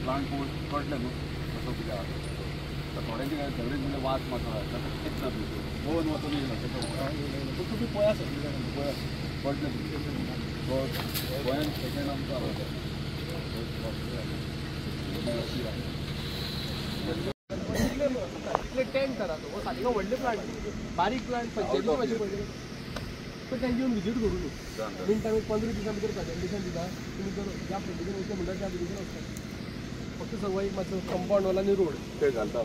Plant कळटलें न्हू कसो कितें आसा थोड्यांचे काय सगळेच म्हणजे वास मारता तेच ना पळोवन वचून येयना पूण तुमी पळया सर पळया कळटलें गोंयान सेकेंड आमकां टेंट करा तो सारको व्हडले प्लांट बारीक प्लांट पंचायती मातशें पडले पण त्यांची येऊन विजीट करू न्हू मिनटान 15 दिसां भितर प्रेजेंटेशन दिता तुमी जर ज्या पद्दतीन वयता म्हणटा त्या पद्दतीन वचता फक्त सगळं एक मातसो कंपाउंड वाला आनी रोड ते घालता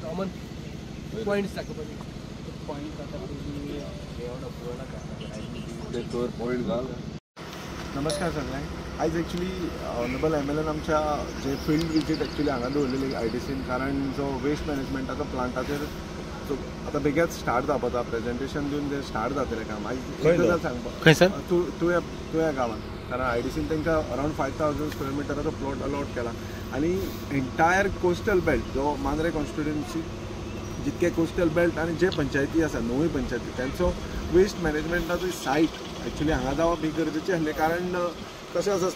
कॉमन पॉइंट्स दाखोवपाक पॉइंट घाल. नमस्कार सगळ्यांक. आयज एक्चुली ऑनरेबल MLAन आमच्या जे फिल्ड विजीट एक्चुली हांगा दवरलेली IDCन कारण जो वेस्ट मॅनेजमेंटाचो प्लांटाचेर आतां बेगीच स्टार्ट जावपाचा प्रेजेंटेशन दिवन जे स्टार्ट जातलें काम आयज गजाल सांगपाक खंय सर तुया गांवांत कारण IDCन तांकां अरावंड 5000 स्क्वेअर मिटराचो प्लॉट अलॉट केला आनी एंटायर कोस्टल बेल्ट जो मांद्रे कॉन्स्टिट्युएन्सी जितके कोस्टल बेल्ट आनी जे पंचायती आसा 9 पंचायती त्यांचो वेस्ट मॅनेजमेंटाचो सायट एक्चुली हांगा जावप ही गरजेचें आसलें कारण कशें आसा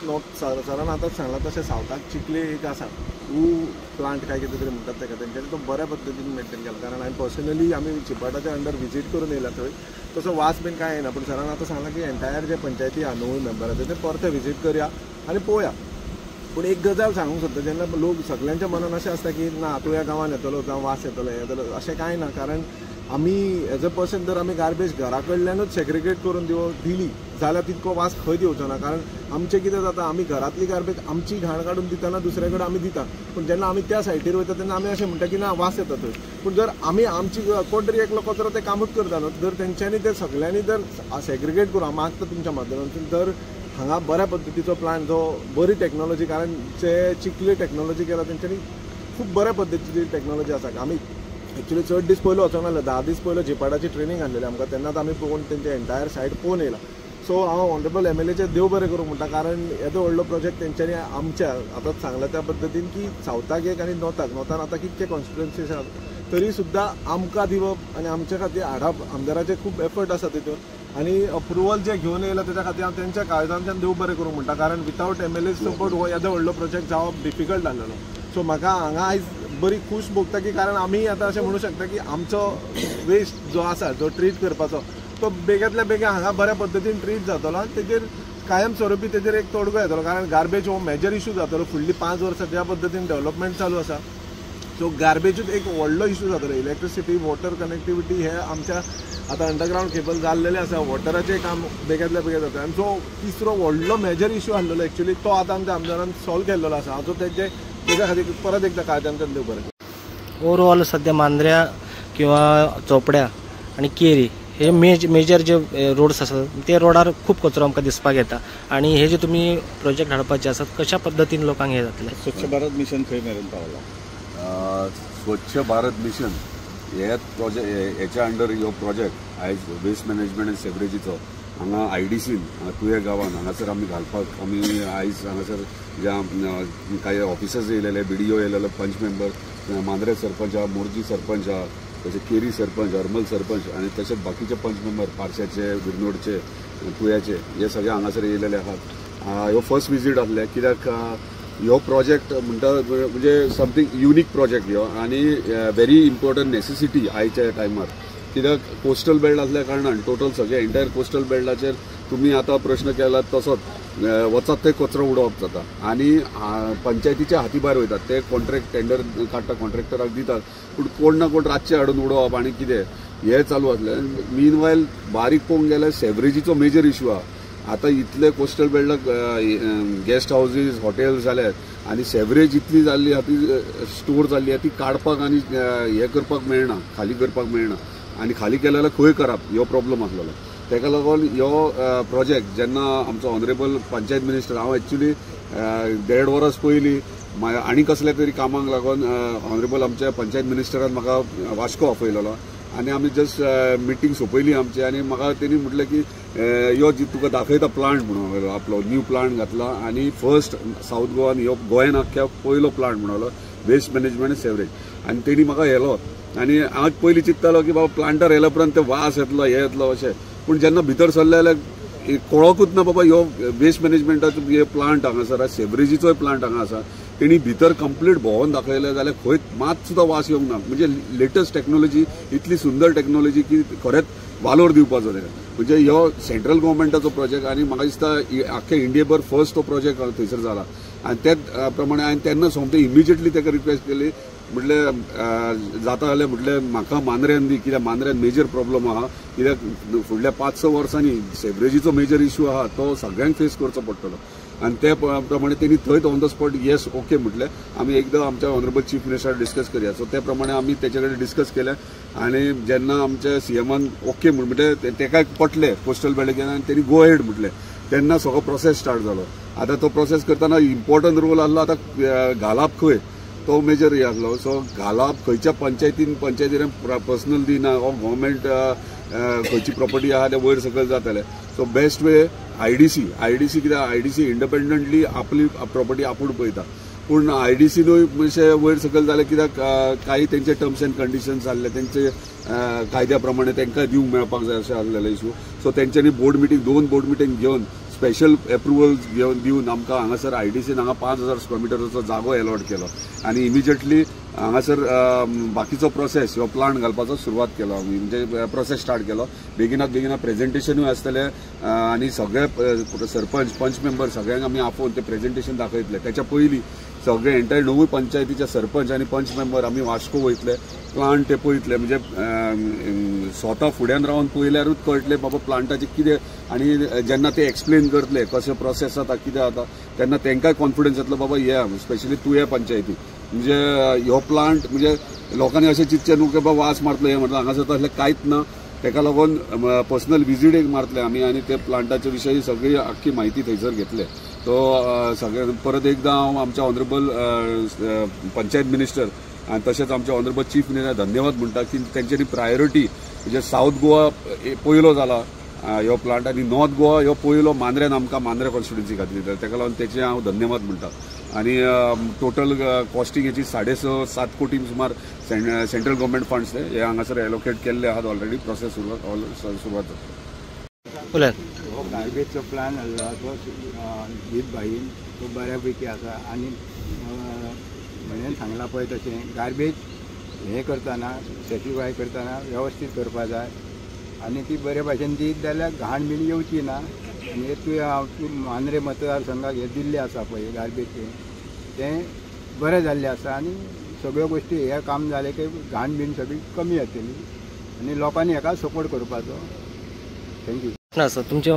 सरान आतांच सांगलां तशें सावथाक चिखले एक आसा प्लांट काय कितें तरी म्हणटात ताका तेंच्यांनी तो बऱ्या पद्दतीन मेंटेन केला कारण हांवें पर्सनली आमी चिपाटाच्या अंडर विजीट करून येयला थंय तसो वास बीन कांय येना पूण सरान आतां सांगलां की एंटायर जे पंचायती आहा 9 मेंबराचे ते परते विजीट करया आनी पळोवया. पूण एक गजाल सांगूंक सोदता जेन्ना लोक सगळ्यांच्या मनान अशें आसता की ना तूं ह्या गांवांत येतलो जावं वास येतलो हें येतलो अशें कांय ना कारण आमी एज अ पर्सन जर आमी गार्बेज घरा कडल्यानूच सेग्रिगेट करून दिली जाल्यार तितको वास खंय दिवचो ना कारण आमचें कितें जाता आमी घरांतली गार्बेज आमची घाण काडून दितना दुसरे कडेन आमी दिता पूण जेन्ना आमी त्या सायटीर वयता तेन्ना आमी अशें म्हणटा की ना वास येता थंय पूण जर आमी आमची कोण तरी एकलो कचरो ते कामूच करता न्हू जर तेंच्यांनी ते सगळ्यांनी जर सेग्रिगेट करून हांव मागता तुमच्या माध्यमांतून जर हांगा बऱ्या पद्दतीचो प्लांट जो बरी टॅक्नोलॉजी कारण जे चिखले टॅक्नोलॉजी केला तेंच्यांनी खूब बऱ्या पद्दतीची टॅक्नोलॉजी आसा आमी एक्चुली चड दीस पयलो वचोंक नासलें 10 दीस पयलो जिपाटाची ट्रेनिंग आसलेली आमकां तेन्नाच आमी पळोवन तेंचे एंटायर सायट पळोवन येयला सो हांव ऑनरेबल MLAचे देव बरें करूं म्हणटा कारण येदो व्हडलो प्रोजेक्ट तेंच्यांनी आमच्या आतांच सांगला त्या पद्दतीन की सावथाक एक आनी नॉर्थाक आतां कितके कॉन्स्टिट्युएन्सीज आसात तरी सुद्दां आमकां दिवप आनी आमचे खातीर हाडप आमदाराचे खूब एफर्ट आसा तितून आनी अप्रुवल जे घेवन येयला तेच्या खातीर हांव तेंच्या काळजांतल्यान देव बरें करूं म्हणटा कारण विथावट MLA सपोर्ट हो येदो व्हडलो प्रोजेक्ट जावप डिफिकल्ट जाल्लो सो म्हाका हांगा आयज बरी खूश भोगता की कारण आमी आतां अशें म्हणूं शकता की आमचो वेस्ट जो आसा जो ट्रीट करपाचो तो बेग्यातल्या बेग्या हांगा बऱ्या पद्दतीन ट्रीट जातलो आनी तेजेर कायम स्वरुपी तेजेर एक तोडगो येतलो कारण गार्बेज हो मेजर इशू जातलो फुडली 5 वर्सां ज्या पद्दतीन डेव्हलपमेंट चालू आसा सो गार्बेजूच एक व्हडलो इशू जातलो इलेक्ट्रिसिटी वॉटर कनेक्टिविटी हे आमच्या आतां अंडरग्रावंड केबल जाल्लेले आसा वॉटराचें काम बेग्यातल्या बेग्या जाता आनी जो तिसरो व्हडलो मेजर इशू आसलेलो एक्चुली तो आतां आमच्या आमदारान सॉल्व केल्लो आसा हाचो तेच्या खातीर परत एकदा काळजांतल्यान देव बरें. ओवरऑल सध्या मांद्र्या किंवा चोपड्या आणि केरी हे मेजर जे रोड्स आसात ते रोडार खूब कचरो आमकां दिसपाक येता आणि हे जे तुमी प्रोजेक्ट हाडपाचे आसात कशा पद्दतीन लोकांक हे जातले. स्वच्छ भारत मिशन खंय मेरेन पावला. स्वच्छ भारत मिशन हे प्रोजेक्ट हेच्या अंडर हो प्रोजेक्ट आयज वेस्ट मॅनेजमेंट आनी सेवरेजीचो हांगा IDCन तुये गांवांत हांगासर आमी घालपाक आमी आयज हांगासर ज्या कांय ऑफिसर्स येयलेले BDO येयलेलो पंच मेंबर मांद्रे सरपंच आहा मोर्जी सरपंच आहा तशें केरी सरपंच हरमल सरपंच आनी तशेंच बाकीचे पंच मेंबर पारशाचे विरनोडचे तुयाचे हे सगळे हांगासर येयलेले आहात. ह्यो फर्स्ट विजीट आसले कित्याक ह्यो प्रोजेक्ट म्हणटा म्हणजे समथींग युनीक प्रोजेक्ट ह्यो आनी व्हेरी इम्पॉर्टंट नेसेसिटी आयच्या टायमार कित्याक कोस्टल बेल्ट असल्या कारणान टोटल सगळे एंटायर कोस्टल बेल्टाचेर तुमी आतां प्रश्न केला तसोच वचत थंय कचरो उडोवप जाता आनी पंचायतीच्या हाती भायर वयतात ते कॉन्ट्रॅक्ट टेंडर काडटा कॉन्ट्रॅक्टराक दितात पूण कोण ना कोण रातचे हाडून उडोवप आनी कितें हे चालू आसलें. मीनवायल बारीक पळोवंक गेल्यार सेवरेजीचो मेजर इशू आहा. आतां इतले कोस्टल बेल्टाक गेस्ट हावजीस हॉटेल्स जाल्यात आनी सेवरेज इतली जाल्ली आहा ती स्टोर जाल्ली आहा ती काडपाक आनी हे करपाक मेळना खाली करपाक मेळना आनी खाली केले जाल्यार खंय करप ह्यो प्रॉब्लम आसलेलो. ताका लागून ह्यो प्रोजेक्ट जेन्ना आमचो ऑनरेबल पंचायत मिनिस्टर हांव एक्चुली 1.5 वरां पयलीं आनी कसल्या तरी कामाक लागून ऑनरेबल आमच्या पंचायत मिनिस्टरान म्हाका वास्को आपयलेलो आनी आमी जस्ट मिटींग सोंपयली आमची आनी म्हाका तेणी म्हटलें की ह्यो जी तुका दाखयता प्लांट म्हणून आपलो न्यू प्लांट घातला आनी फर्स्ट सावथ गोवान ह्यो गोंयान आख्या पयलो प्लांट म्हणलो वेस्ट मॅनेजमेंट सेवरेज आनी तेणी म्हाका येयलो आनी हांव पयलीं चिंततालो की बाबा प्लांटार येयल्या उपरांत ते वास येतलो हे येतलो अशें, पूण जेन्ना भितर सरले जाल्यार कळोकूच ना बाबा ह्यो वेस्ट मॅनेजमेंटाचो हे प्लांट हांगासर सेवरेजीचोय प्लांट हांगा आसा. तेणी भितर कंप्लीट भोंवून दाखयलें जाल्यार खंय मात सुद्दां वास येवंक ना. म्हणजे लेटस्ट टेक्नॉलॉजी, इतली सुंदर टेक्नॉलॉजी की खरेंच वालोर दिवपाचो तेका. म्हणजे ह्यो सेंट्रल गव्हर्मेंटाचो प्रोजेक्ट आनी म्हाका दिसता आख्या इंडियेभर फर्स्ट तो प्रोजेक्ट थंयसर जाला. आनी त्याच प्रमाणे हांवें तेन्ना सोमतें इमिजिएटली ताका रिक्वेस्ट केली. म्हटले जाता जाल्यार म्हटलें म्हाका मांद्र्यान दी, कित्याक मांद्र्यान मेजर प्रॉब्लम आहा. कित्याक फुडल्या 5-6 वर्सांनी सेवरेजीचो मेजर इश्यू आहा तो सगळ्यांक फेस करचो पडटलो. आनी ते प्रमाणे तेणी थंयच on the spot yes okay म्हटलें आमी एकदां आमच्या ऑनरेबल चीफ मिनिस्टर डिस्कस करया. सो त्या प्रमाणे आमी तेचे कडेन डिस्कस केलें आनी जेन्ना आमच्या सीएमान ओके म्हणजे तेका पटलें कोस्टल बेल्ट आनी तेणी गो हेड म्हटलें, तेन्ना सगळो प्रोसेस स्टार्ट जालो. आतां तो प्रोसेस करतना इम्पॉर्टंट रोल आसलो आतां घालप खंय तो मेजर हे आसलो. सो घालप खंयच्या पंचायतीन पर्सनल दिना हो गव्हर्मेंट खंयची प्रॉपर्टी आहा ते वयर सकयल जातले. सो बेस्ट वे आयडीसी कित्याक आयडीसी इंडिपेंडंटली आपली प्रॉपर्टी आपूण पळयता. पूण आयडीसीनूय म्हणजे वयर सकयल जालें कित्याक काही तेंचे टर्म्स एंड कंडिशन्स आसले तेंचे कायद्या प्रमाणे तांकां दिवंक मेळपाक जाय अशें आसलेले इश्यू. सो तेंच्यांनी दोन बोर्ड मिटींग घेवन स्पेशल एप्रुवल दिवन आमकां हांगासर आयडीसीन हांगा 5000 स्क्वेअर मिटराचो जागो अलॉट केलो आनी इमिजिएटली हांगासर बाकीचो प्रोसेस हो प्लांट घालपाचो सुरवात केलो आमी. म्हणजे प्रोसेस स्टार्ट केलो. बेगिना प्रेझेंटेशनूय आसतलें आनी सगळे सरपंच पंच मेंबर सगळ्यांक आमी आपोवन ते प्रेझेंटेशन दाखयतले. त्याच्या पयलीं सगळे एंटायर 9 पंचायतीचे सरपंच आनी पंच मेंबर आमी वास्को वयतले, प्लांट ते पळयतले. म्हणजे स्वता फुड्यान रावन पळयल्यारूच कळटले बाबा प्लांटाचे कितें. आनी जेन्ना ते एक्सप्लेन करतले कशें प्रोसेस जाता कितें जाता तेन्ना तांकांय कॉन्फिडन्स येतलो बाबा या स्पेशली तुये पंचायती म्हणजे ह्यो प्लांट म्हणजे लोकांनी अशें चिंतचें न्हू की बाबा वास मारतलो हें म्हटलं हांगासर तसलें कांयच ना. ताका लागून पर्सनल विजीट एक मारतले आमी आनी ते प्लांटाच्या विशयी सगळी आख्खी म्हायती थंयसर घेतले. सो सगळे परत एकदां हांव आमच्या ऑनरेबल पंचायत मिनिस्टर आनी तशेंच आमच्या ऑनरेबल चीफ मिनिस्टर धन्यवाद म्हणटा की तेंच्यांनी प्रायोरिटी म्हणजे साऊथ गोवा पयलो जाला ह्यो प्लांट आनी नॉर्थ गोवा ह्यो पयलो मांद्र्यान आमकां मांद्र्या कॉन्स्टिट्युन्सी खातीर दिता. ताका लागून तेचे हांव धन्यवाद म्हणटा. आनी टोटल कॉस्टिंग हेची 6.5-7 कोटी सुमार सेंट्रल गव्हर्मेंट फंड्स हे हांगासर एलोकेट केल्ले आहात ऑलरेडी. प्रोसेस सुरवात जाता. गार्बेजचो प्लान आसलो तो हीत भाईन तो बऱ्यापैकी आसा. आनी म्हणून सांगला पळय तशें गार्बेज हें करतना सेटिफाय करतना वेवस्थीत करपा जाय आनी ती बरे भाशेन दीत जाल्यार घाण बीण येवची ना. आनी हे तुवें मांद्रे मतदारसंघाक हे दिल्लें आसा पळय गार्बेजचें तें बरें जाल्लें आसा आनी सगळ्यो गोश्टी हे काम जालें की घाण बीण सगळी कमी जातली आनी लोकांनी हेका सपोर्ट करपाचो. थँक्यू. आसा तुमचे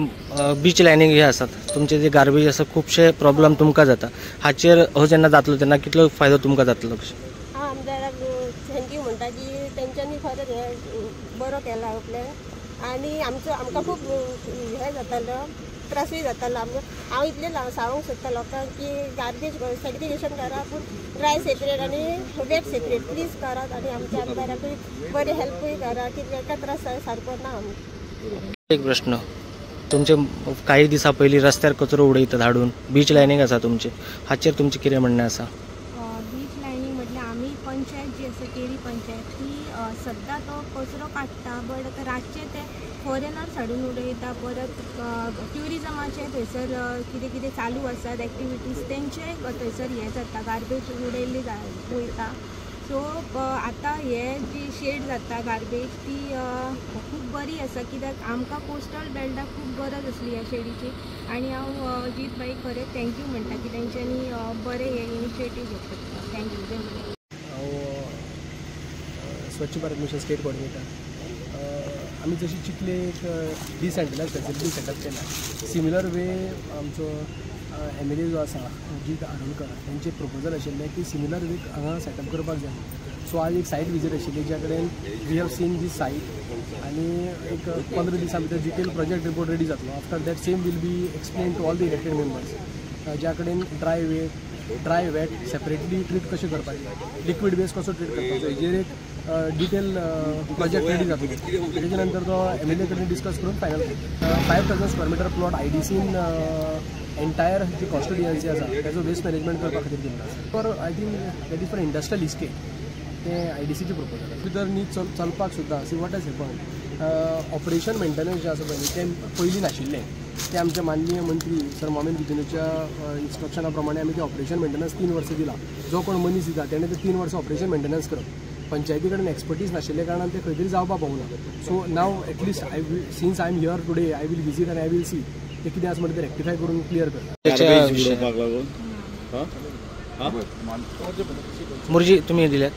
बीच लायनींग हे आसात तुमचे जे गार्बेज आसा खुबशे प्रॉब्लेम तुमकां जाता. हाचेर हो जेन्ना जातलो तेन्ना कितलो फायदो तुमकां जातलो? हांव आमदाराक थँक्यू म्हणटा की तेंच्यांनी खरेंच हे बरो केला प्लॅन आनी आमकां खूब हे जातालो त्रासूय जातालो. हांव इतलें सांगूंक सोदता लोकांक की गार्बेज सेग्रिगेशन करा पूण ड्राय सेपरेट आनी वेट सेपरेट प्लीज करात आनी आमच्या आमदाराकूय बरी हेल्पूय करा की ताका त्रास सारको ना. एक प्रश्न, तुमचे काही दिसा पयलीं रस्त्यार कचरो उडयतात हाडून बीच लायनींग आसा तुमचे, हाचेर तुमचें कितें म्हणणें आसा? बीच लायनींग म्हटल्यार आमी पंचायत जी आसा केरी पंचायत ती सद्दां तो कचरो काडटा बट रातचे ते फॉरेनर्स हाडून उडयता. परत ट्युरिजमाचे थंयसर कितें कितें चालू आसात एक्टिविटीज तेंचे थंयसर हें जाता गार्बेज उडयल्ली वयता. सो आतां हे जी शेड जाता गार्बेज ती खूब बरी आसा कित्याक आमकां कोस्टल बेल्टाक खूब गरज आसली ह्या शेडीची आनी हांव जीत बाई खरें थँक्यू म्हणटा की तेंच्यांनी बरें हे इनिशिएटीव घेतले. थँक्यू. हांव स्वच्छ भारत मिशन स्टेट कोऑर्डिनेटर. आमी जशी चितले एक डिसेंट्रलायज फॅसिलिटी सेटअप केला सिमिलर वे आमचो MLA जो आसा अजीत आरोलकर तेंचे प्रपोजल आशिल्लें की सिमिलर वे हांगा सेटअप करपाक जाय. सो आज एक सायट विजीट आशिल्ली ज्या कडेन we have seen this site आनी एक 15 दिसां भितर डिटेल प्रोजेक्ट रिपोर्ट रेडी जातलो. After that same will be explain to all the elected members ज्या कडेन ड्राय वेट सेपरेटली ट्रीट कशें करपाचें, लिक्वीड वेस्ट कसो ट्रीट करपाचो हेजेर एक डिटेल प्रोजेक्ट रेडी जातलो. तेजे नंतर तो MLA कडेन डिस्कस करून फायनल 5000 स्क्वेअर मिटर प्लॉट आयडीसीन एंटायर जी कॉन्स्टिट्युएन्सी आसा तेजो वेस्ट मॅनेजमेंट करपा खातीर दिल्लो आसा. For I think that is for industrial estate तें IDCचें प्रपोजल भितर न्ही चलपाक सुद्दां see what has happen operation maintenance जें आसा पळय न्ही तें पयलीं नाशिल्लें ते आमचे माननीय मंत्री सर मोमीन गुदिन्होच्या इन्स्ट्रक्शना प्रमाणे आमी ते ऑपरेशन मेंटेनन्स 3 वर्सां दिला जो कोण मनीस दिता तेणें ते 3 वर्सां ऑपरेशन मेंटेनन्स करप पंचायती कडेन एक्सपर्टीज नाशिल्ले कारणान ते खंय तरी जावपाक पावना so now at least since I am here today I will visit आनी आय वील सी ते कितें आसा म्हणटा ते रेक्टिफाय करून क्लियर करता मुर्जी तुमी दिल्यात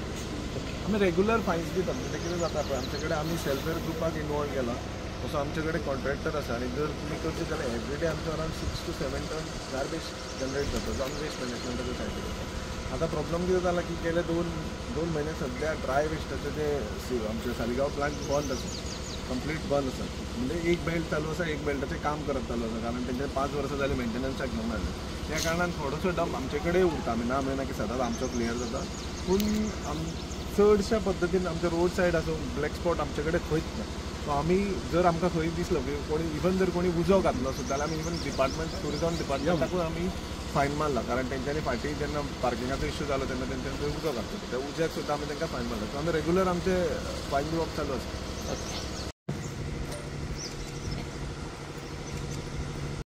आमी रेग्युलर फायन्स दिता म्हणजे कितें जाता पळय आमचे कडेन आमी सेल्फ हेल्प ग्रुपाक इनवॉल्व केला तसो आमचे कडेन कॉन्ट्रॅक्टर आसा आनी जर तुमी करचे जाल्यार एवरीडे आमचे around 6 to 7 ton garbage generate जाता जो आमी वेस्ट मॅनेजमेंटाच्या सायडीन करता आतां प्रॉब्लम कितें जाला की गेले दोन म्हयने सध्या ड्राय वेस्टाचे जे आमचे सालिगांव प्लांट बंद आसा कंप्लीट बंद आसा म्हणजे एक बेल्ट चालू आसा एक बेल्टाचें काम करत चालू आसा कारण तेंचे 5 वर्सां जाली मेंटेनन्साक घेवंक नासले त्या कारणान थोडोसो डंप आमचे कडेन उरता आमी ना म्हणना की सदांच आमचो क्लियर जाता पूण चडशा पद्दतीन आमचे रोड सायड आसूं ब्लॅक स्पॉट आमचे कडेन खंयच ना सो आमी जर आमकां खंय दिसलो की कोणी इवन जर कोणी उजो घातलो सुद्दां जाल्यार आमी इवन डिपार्टमेंट टुरिझम डिपार्टमेंटाकूय आमी फायन मारला कारण तेंच्यांनी फाटीं जेन्ना पार्किंगाचो इश्यू जालो तेन्ना तेंच्यांनी थंय उजो घातलो त्या उज्याक सुद्दां आमी तांकां फायन मारला सो आमी रेग्युलर आमचे फायन दिवप चालू आसा